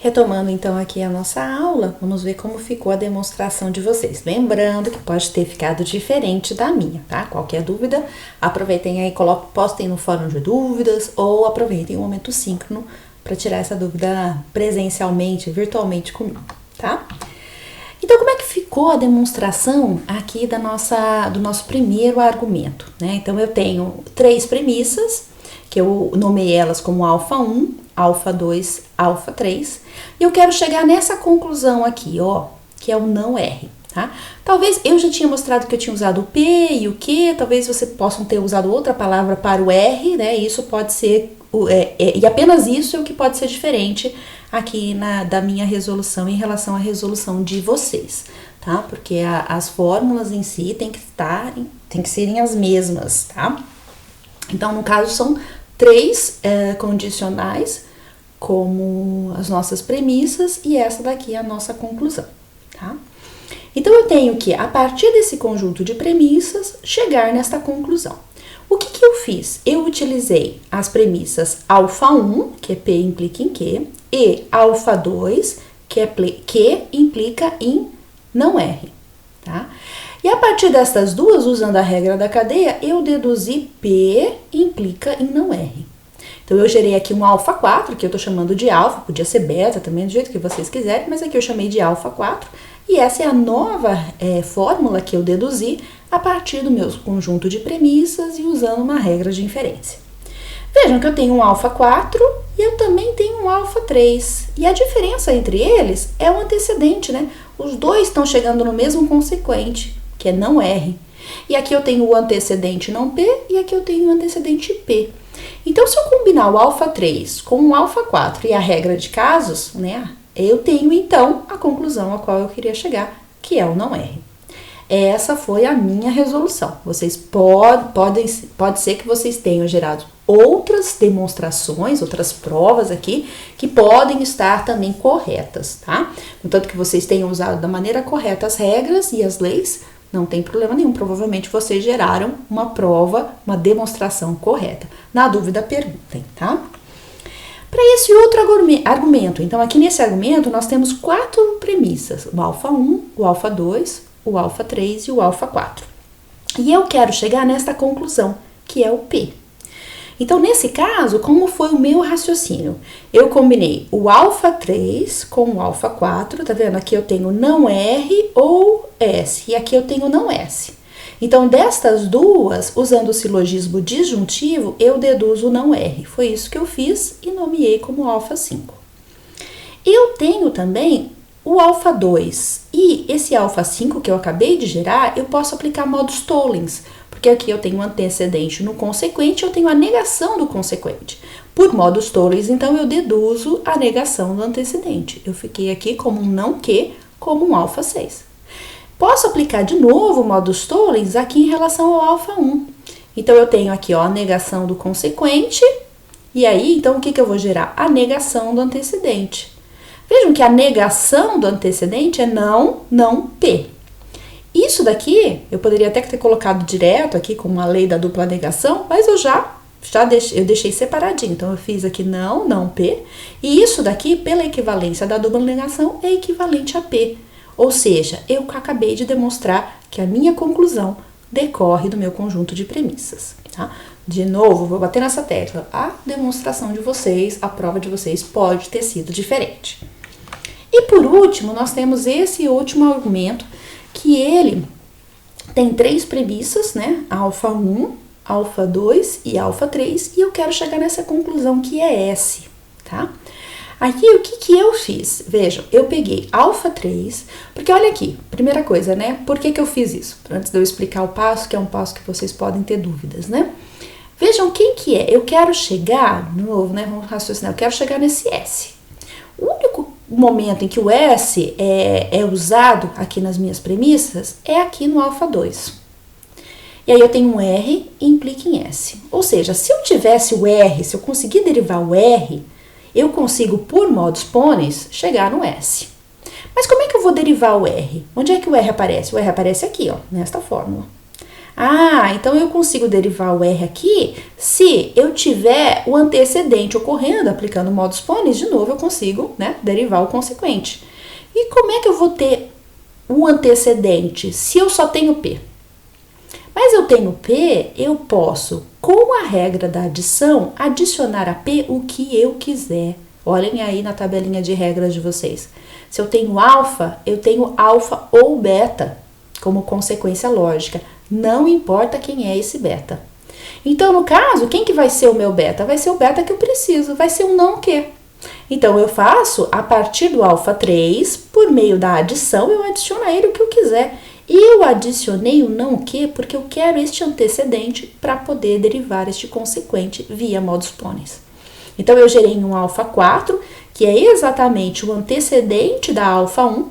Retomando então aqui a nossa aula, vamos ver como ficou a demonstração de vocês. Lembrando que pode ter ficado diferente da minha, tá? Qualquer dúvida, aproveitem aí, postem no fórum de dúvidas ou aproveitem o momento síncrono para tirar essa dúvida presencialmente, virtualmente comigo, tá? Então, como é que ficou a demonstração aqui do nosso primeiro argumento, né? Então, eu tenho 3 premissas, que eu nomeei elas como alfa 1, alfa 2, alfa 3, e eu quero chegar nessa conclusão aqui, ó, que é o não R, tá? Talvez eu já tinha mostrado que eu tinha usado o P e o Q, talvez vocês possam ter usado outra palavra para o R, né? Isso pode ser, e apenas isso é o que pode ser diferente aqui da minha resolução em relação à resolução de vocês, tá? Porque as fórmulas em si tem que serem as mesmas, tá? Então, no caso, são 3 condicionais como as nossas premissas e essa daqui é a nossa conclusão, tá? Então, eu tenho que, a partir desse conjunto de premissas, chegar nesta conclusão. O que eu fiz? Eu utilizei as premissas alfa 1, que é P implica em Q, e alfa 2, que é Q implica em não R, tá? E a partir dessas duas, usando a regra da cadeia, eu deduzi P implica em não R. Então, eu gerei aqui um alfa 4, que eu tô chamando de alfa, podia ser beta também, do jeito que vocês quiserem, mas aqui eu chamei de alfa 4, e essa é a nova fórmula que eu deduzi a partir do meu conjunto de premissas e usando uma regra de inferência. Vejam que eu tenho um alfa 4 e eu também tenho um alfa 3. E a diferença entre eles é o antecedente, né? Os dois estão chegando no mesmo consequente, que é não R. E aqui eu tenho o antecedente não P e aqui eu tenho o antecedente P. Então, se eu combinar o alfa 3 com o alfa 4 e a regra de casos, né? Eu tenho, então, a conclusão a qual eu queria chegar, que é o não R. Essa foi a minha resolução. Vocês pode ser que vocês tenham gerado outras demonstrações, outras provas aqui, que podem estar também corretas, tá? Contanto que vocês tenham usado da maneira correta as regras e as leis, não tem problema nenhum. Provavelmente vocês geraram uma prova, uma demonstração correta. Na dúvida, perguntem, tá? Para esse outro argumento, então aqui nesse argumento nós temos 4 premissas, o alfa 1, o alfa 2, o alfa 3 e o alfa 4. E eu quero chegar nesta conclusão, que é o P. Então, nesse caso, como foi o meu raciocínio? Eu combinei o alfa 3 com o alfa 4, tá vendo? Aqui eu tenho não R ou S, e aqui eu tenho não S. Então, destas duas, usando o silogismo disjuntivo, eu deduzo o não R. Foi isso que eu fiz e nomeei como alfa 5. Eu tenho também o alfa 2 e esse alfa 5 que eu acabei de gerar, eu posso aplicar modos Tollens, porque aqui eu tenho um antecedente no consequente, eu tenho a negação do consequente. Por modos Tollens, então, eu deduzo a negação do antecedente. Eu fiquei aqui como um não Q, como um alfa 6. Posso aplicar de novo modos Tollens aqui em relação ao alfa 1. Então, eu tenho aqui, ó, a negação do consequente, e aí, então, o que eu vou gerar? A negação do antecedente. Vejam que a negação do antecedente é não P. Isso daqui, eu poderia até ter colocado direto aqui com a lei da dupla negação, mas eu deixei separadinho. Então, eu fiz aqui não P. E isso daqui, pela equivalência da dupla negação, é equivalente a P. Ou seja, eu acabei de demonstrar que a minha conclusão decorre do meu conjunto de premissas, tá? De novo, vou bater nessa tecla. A demonstração de vocês, a prova de vocês pode ter sido diferente. E por último, nós temos esse último argumento, que ele tem 3 premissas, né? Alfa 1, alfa 2 e alfa 3, e eu quero chegar nessa conclusão que é S, tá? Aqui, o que eu fiz? Vejam, eu peguei alfa 3, porque olha aqui, primeira coisa, né? Por que eu fiz isso? Antes de eu explicar o passo, que é um passo que vocês podem ter dúvidas, né? Vejam quem que é. Eu quero chegar, de novo, né? Vamos raciocinar, eu quero chegar nesse S. O único momento em que o S é usado aqui nas minhas premissas é aqui no alfa 2. E aí eu tenho um R e implica em S. Ou seja, se eu tivesse o R, se eu conseguir derivar o R, eu consigo, por modus ponens, chegar no S. Mas como é que eu vou derivar o R? Onde é que o R aparece? O R aparece aqui, ó, nesta fórmula. Ah, então eu consigo derivar o R aqui se eu tiver o antecedente ocorrendo, aplicando o modus ponens, de novo eu consigo, né, derivar o consequente. E como é que eu vou ter o antecedente se eu só tenho P? Mas eu tenho P, eu posso, com a regra da adição, adicionar a P o que eu quiser. Olhem aí na tabelinha de regras de vocês. Se eu tenho alfa, eu tenho alfa ou beta como consequência lógica. Não importa quem é esse beta. Então, no caso, quem que vai ser o meu beta? Vai ser o beta que eu preciso, vai ser um não que. Então, eu faço, a partir do alfa 3, por meio da adição, eu adiciono a ele o que eu quiser. E eu adicionei o não que porque eu quero este antecedente para poder derivar este consequente via modus ponens. Então, eu gerei um alfa 4, que é exatamente o antecedente da alfa 1,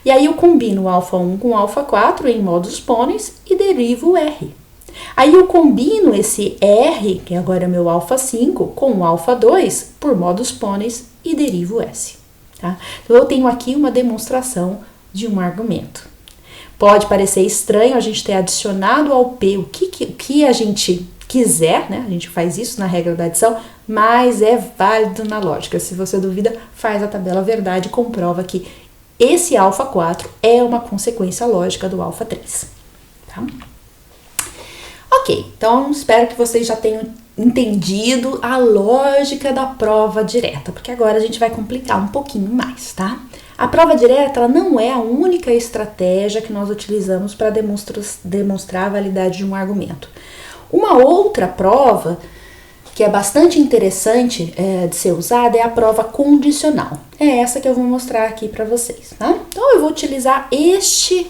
e aí eu combino o alfa 1 com o alfa 4 em modus ponens e derivo o R. Aí eu combino esse R, que agora é meu alfa 5, com o alfa 2 por modus ponens e derivo o S. Tá? Então, eu tenho aqui uma demonstração de um argumento. Pode parecer estranho a gente ter adicionado ao P o que a gente quiser, né? A gente faz isso na regra da adição, mas é válido na lógica. Se você duvida, faz a tabela verdade e comprova que esse alfa 4 é uma consequência lógica do alfa 3. Tá? Ok, então espero que vocês já tenham entendido a lógica da prova direta, porque agora a gente vai complicar um pouquinho mais, tá? A prova direta ela não é a única estratégia que nós utilizamos para demonstrar a validade de um argumento. Uma outra prova que é bastante interessante de ser usada é a prova condicional. É essa que eu vou mostrar aqui para vocês, tá? Então, eu vou utilizar este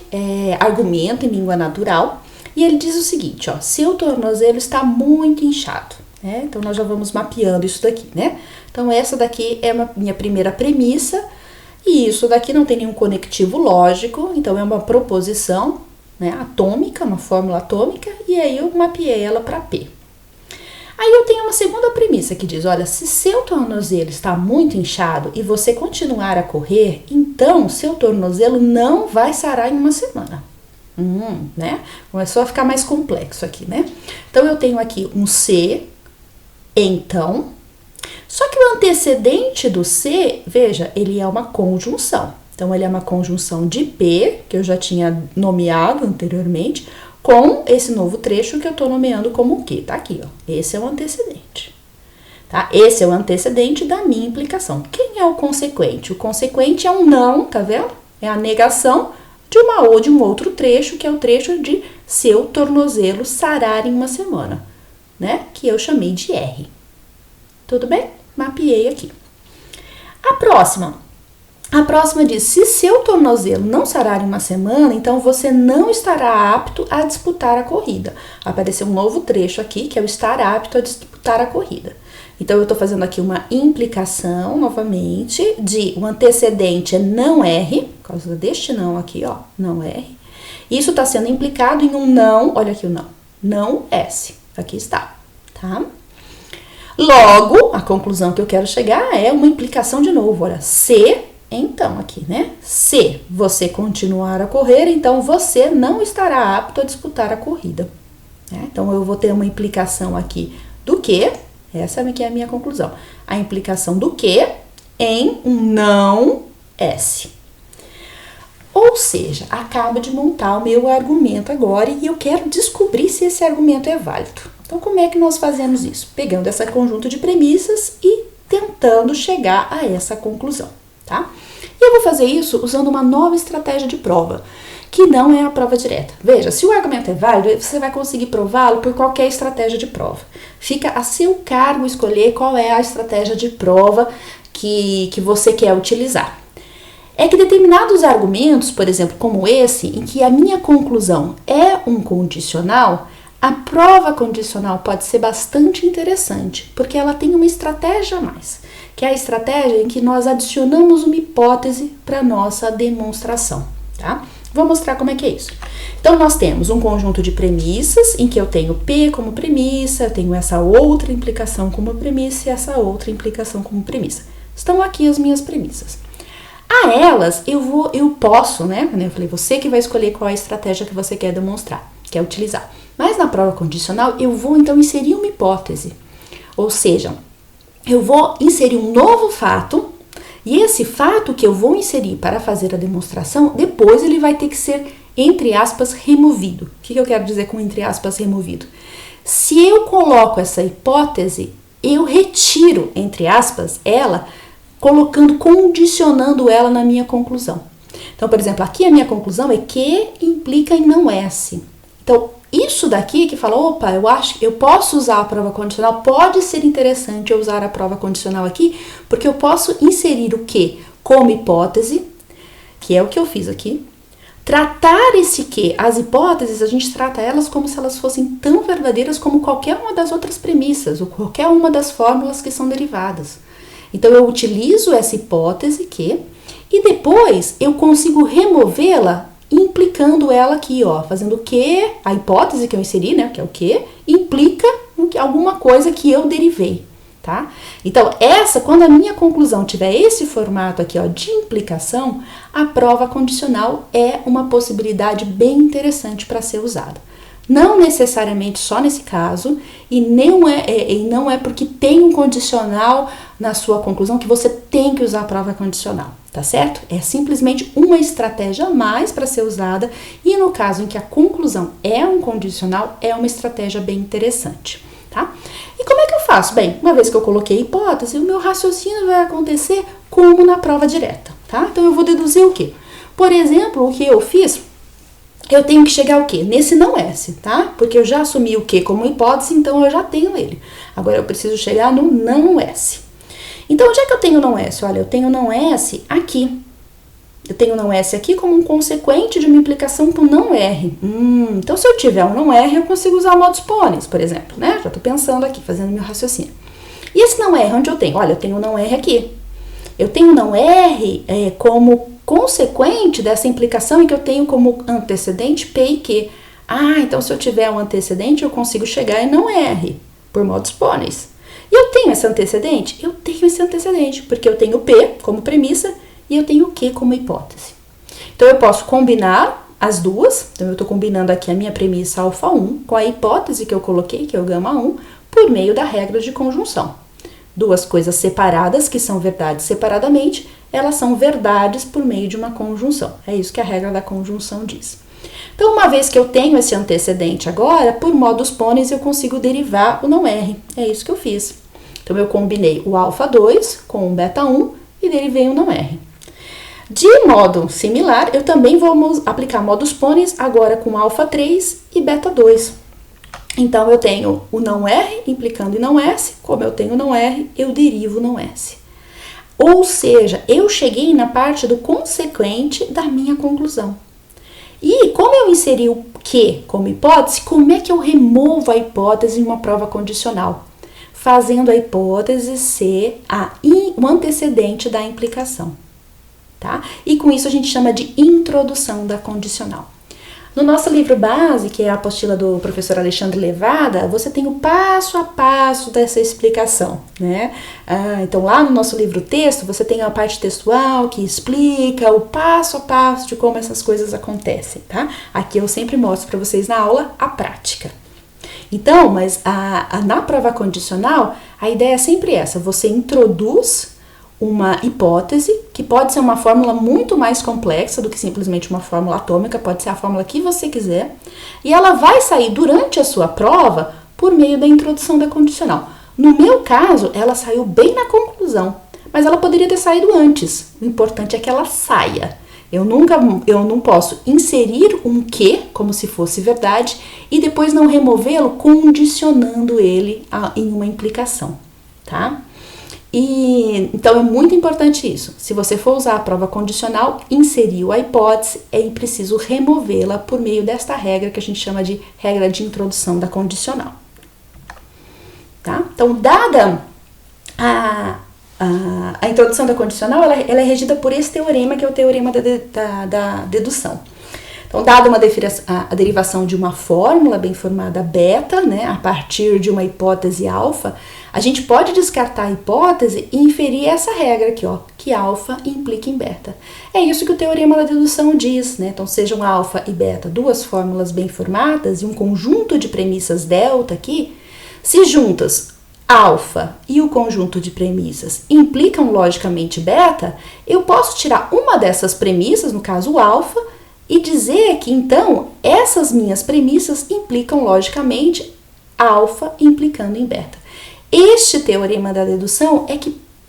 argumento em língua natural e ele diz o seguinte, ó, seu tornozelo está muito inchado, né? Então, nós já vamos mapeando isso daqui, né? Então, essa daqui é a minha primeira premissa e isso daqui não tem nenhum conectivo lógico, então é uma proposição, né, atômica, uma fórmula atômica, e aí eu mapeei ela para P. Aí eu tenho uma segunda premissa que diz, olha, se seu tornozelo está muito inchado e você continuar a correr, então seu tornozelo não vai sarar em uma semana. Né? Começou a ficar mais complexo aqui, né? Então eu tenho aqui um C, então, só que o antecedente do C, veja, ele é uma conjunção. Então ele é uma conjunção de P, que eu já tinha nomeado anteriormente, com esse novo trecho que eu estou nomeando como o quê? Tá aqui, ó. Esse é o antecedente. Tá? Esse é o antecedente da minha implicação. Quem é o consequente? O consequente é um não, tá vendo? É a negação de um outro trecho, que é o trecho de seu tornozelo sarar em uma semana, né? Que eu chamei de R. Tudo bem? Mapeei aqui. A próxima diz, se seu tornozelo não sarar em uma semana, então você não estará apto a disputar a corrida. Apareceu um novo trecho aqui, que é o estar apto a disputar a corrida. Então, eu estou fazendo aqui uma implicação, novamente, de o antecedente é não R, por causa deste não aqui, ó, não R. Isso está sendo implicado em um não, olha aqui o não S. Aqui está, tá? Logo, a conclusão que eu quero chegar é uma implicação de novo, olha, se... Então, aqui, né? Se você continuar a correr, então você não estará apto a disputar a corrida. Né? Então, eu vou ter uma implicação aqui do que, essa é a minha conclusão, a implicação do que em um não S. Ou seja, acabo de montar o meu argumento agora e eu quero descobrir se esse argumento é válido. Então, como é que nós fazemos isso? Pegando esse conjunto de premissas e tentando chegar a essa conclusão. Tá? E eu vou fazer isso usando uma nova estratégia de prova, que não é a prova direta. Veja, se o argumento é válido, você vai conseguir prová-lo por qualquer estratégia de prova. Fica a seu cargo escolher qual é a estratégia de prova que você quer utilizar. É que determinados argumentos, por exemplo, como esse, em que a minha conclusão é um condicional, a prova condicional pode ser bastante interessante, porque ela tem uma estratégia a mais, que é a estratégia em que nós adicionamos uma hipótese para a nossa demonstração, tá? Vou mostrar como é que é isso. Então, nós temos um conjunto de premissas, em que eu tenho P como premissa, eu tenho essa outra implicação como premissa e essa outra implicação como premissa. Estão aqui as minhas premissas. A elas, eu posso, né? Eu falei, você que vai escolher qual é a estratégia que você quer demonstrar, quer utilizar. Mas na prova condicional eu vou então inserir uma hipótese, ou seja, eu vou inserir um novo fato, e esse fato que eu vou inserir para fazer a demonstração, depois ele vai ter que ser, entre aspas, removido. O que eu quero dizer com entre aspas removido? Se eu coloco essa hipótese, eu retiro, entre aspas, ela, condicionando ela na minha conclusão. Então, por exemplo, aqui a minha conclusão é que implica em não S. Então, isso daqui que fala, opa, eu acho que eu posso usar a prova condicional, pode ser interessante eu usar a prova condicional aqui, porque eu posso inserir o que como hipótese, que é o que eu fiz aqui, tratar esse que, as hipóteses, a gente trata elas como se elas fossem tão verdadeiras como qualquer uma das outras premissas, ou qualquer uma das fórmulas que são derivadas. Então, eu utilizo essa hipótese que, e depois eu consigo removê-la implicando ela aqui, ó, fazendo o que, a hipótese que eu inseri, né, que é o que, implica em alguma coisa que eu derivei, tá? Então, quando a minha conclusão tiver esse formato aqui, ó, de implicação, a prova condicional é uma possibilidade bem interessante para ser usada. Não necessariamente só nesse caso, e não é porque tem um condicional na sua conclusão que você tem que usar a prova condicional, tá certo? É simplesmente uma estratégia a mais para ser usada, e no caso em que a conclusão é um condicional, é uma estratégia bem interessante, tá? E como é que eu faço? Bem, uma vez que eu coloquei a hipótese, o meu raciocínio vai acontecer como na prova direta, tá? Então eu vou deduzir o quê? Por exemplo, o que eu fiz, eu tenho que chegar ao quê? Nesse não S, tá? Porque eu já assumi o quê como hipótese, então eu já tenho ele. Agora eu preciso chegar no não S. Então, já que eu tenho não S, olha, eu tenho não S aqui. Eu tenho não S aqui como um consequente de uma implicação com não R. Então, se eu tiver um não R, eu consigo usar modus ponens, por exemplo, né? Já tô pensando aqui, fazendo meu raciocínio. E esse não R, onde eu tenho? Olha, eu tenho não R aqui. Eu tenho não R como consequente dessa implicação em que eu tenho como antecedente P e Q. Então se eu tiver um antecedente, eu consigo chegar em não R, por modus ponens. E eu tenho esse antecedente? Eu tenho esse antecedente, porque eu tenho P como premissa e eu tenho Q como hipótese. Então eu posso combinar as duas, então eu estou combinando aqui a minha premissa alfa 1 com a hipótese que eu coloquei, que é o gama 1, por meio da regra de conjunção. Duas coisas separadas, que são verdades separadamente, elas são verdades por meio de uma conjunção. É isso que a regra da conjunção diz. Então, uma vez que eu tenho esse antecedente agora, por modus ponens eu consigo derivar o não R. É isso que eu fiz. Então, eu combinei o alfa 2 com o beta 1 e derivei o não R. De modo similar, eu também vou aplicar modus ponens agora com alfa 3 e beta 2. Então, eu tenho o não R implicando em não S. Como eu tenho não R, eu derivo não S. Ou seja, eu cheguei na parte do consequente da minha conclusão. E como eu inseri o que como hipótese, como é que eu removo a hipótese em uma prova condicional? Fazendo a hipótese ser o antecedente da implicação, tá? E com isso a gente chama de introdução da condicional. No nosso livro base, que é a apostila do professor Alexandre Levada, você tem o passo a passo dessa explicação, né? Então, lá no nosso livro texto, você tem a parte textual que explica o passo a passo de como essas coisas acontecem, tá? Aqui eu sempre mostro para vocês na aula a prática. Então, mas na prova condicional, a ideia é sempre essa, você introduz uma hipótese, que pode ser uma fórmula muito mais complexa do que simplesmente uma fórmula atômica, pode ser a fórmula que você quiser, e ela vai sair durante a sua prova por meio da introdução da condicional. No meu caso, ela saiu bem na conclusão, mas ela poderia ter saído antes. O importante é que ela saia. Eu não posso inserir um que, como se fosse verdade, e depois não removê-lo condicionando ele em uma implicação, tá? Então, é muito importante isso. Se você for usar a prova condicional, inseriu a hipótese, é preciso removê-la por meio desta regra que a gente chama de regra de introdução da condicional. Tá? Então, dada a introdução da condicional, ela é regida por esse teorema, que é o teorema da dedução. Então, dada a derivação de uma fórmula bem formada beta, né, a partir de uma hipótese alfa, A gente pode descartar a hipótese e inferir essa regra aqui, ó, que alfa implica em beta. É isso que o teorema da dedução diz, né? Então, sejam alfa e beta duas fórmulas bem formadas e um conjunto de premissas delta aqui, se juntas alfa e o conjunto de premissas implicam logicamente beta, eu posso tirar uma dessas premissas, no caso alfa, e dizer que então essas minhas premissas implicam logicamente alfa implicando em beta. Este teorema da dedução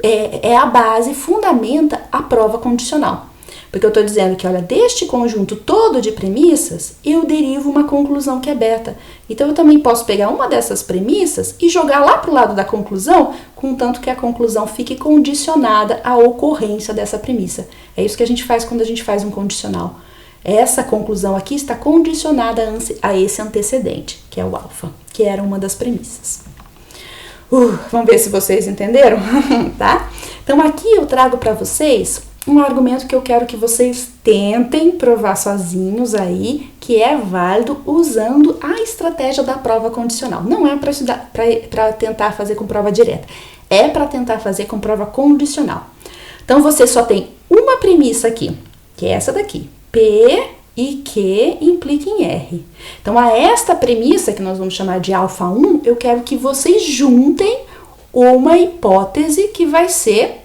é a base, fundamenta a prova condicional. Porque eu estou dizendo que, olha, deste conjunto todo de premissas, eu derivo uma conclusão que é beta. Então, eu também posso pegar uma dessas premissas e jogar lá para o lado da conclusão, contanto que a conclusão fique condicionada à ocorrência dessa premissa. É isso que a gente faz quando a gente faz um condicional. Essa conclusão aqui está condicionada a esse antecedente, que é o alfa, que era uma das premissas. Vamos ver se vocês entenderam, tá? Então, aqui eu trago para vocês um argumento que eu quero que vocês tentem provar sozinhos aí, que é válido usando a estratégia da prova condicional. Não é para tentar fazer com prova direta, é para tentar fazer com prova condicional. Então, você só tem uma premissa aqui, que é essa daqui. P e Q implica em R. Então, a esta premissa, que nós vamos chamar de alfa 1, eu quero que vocês juntem uma hipótese que vai ser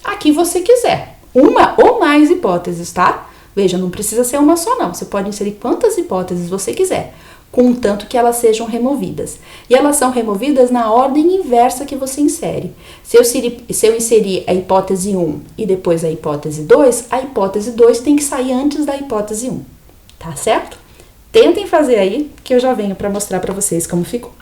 a que você quiser. Uma ou mais hipóteses, tá? Veja, não precisa ser uma só, não. Você pode inserir quantas hipóteses você quiser, contanto que elas sejam removidas. E elas são removidas na ordem inversa que você insere. Se eu inserir a hipótese 1 e depois a hipótese 2, a hipótese 2 tem que sair antes da hipótese 1. Tá certo? Tentem fazer aí, que eu já venho para mostrar para vocês como ficou.